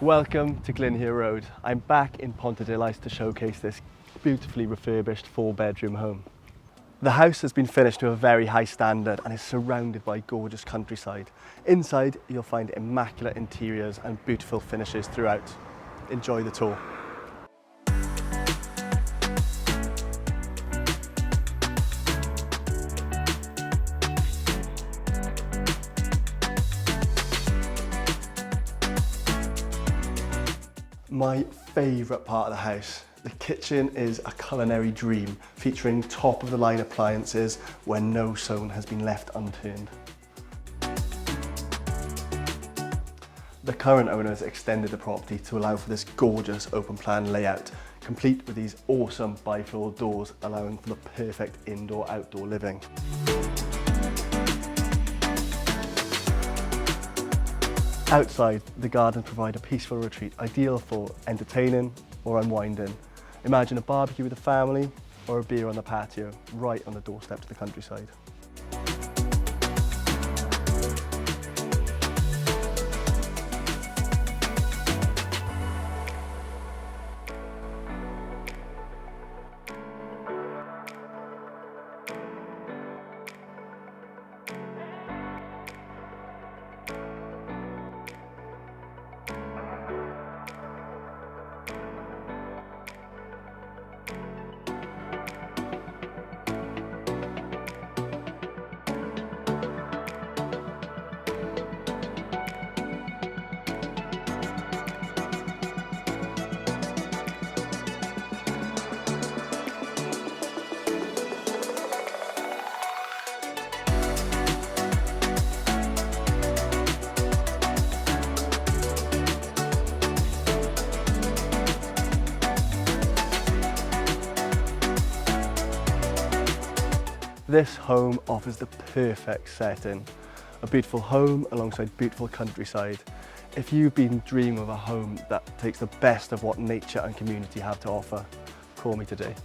Welcome to Glynhir Road. I'm back in Pontarddulais to showcase this beautifully refurbished 4-bedroom home. The house has been finished to a very high standard and is surrounded by gorgeous countryside. Inside you'll find immaculate interiors and beautiful finishes throughout. Enjoy the tour. My favourite part of the house. The kitchen is a culinary dream, featuring top-of-the-line appliances where no stone has been left unturned. The current owners extended the property to allow for this gorgeous open-plan layout, complete with these awesome bi-floor doors, allowing for the perfect indoor-outdoor living. Outside, the gardens provide a peaceful retreat, ideal for entertaining or unwinding. Imagine a barbecue with the family or a beer on the patio, right on the doorstep to the countryside. This home offers the perfect setting. A beautiful home alongside beautiful countryside. If you've been dreaming of a home that takes the best of what nature and community have to offer, call me today.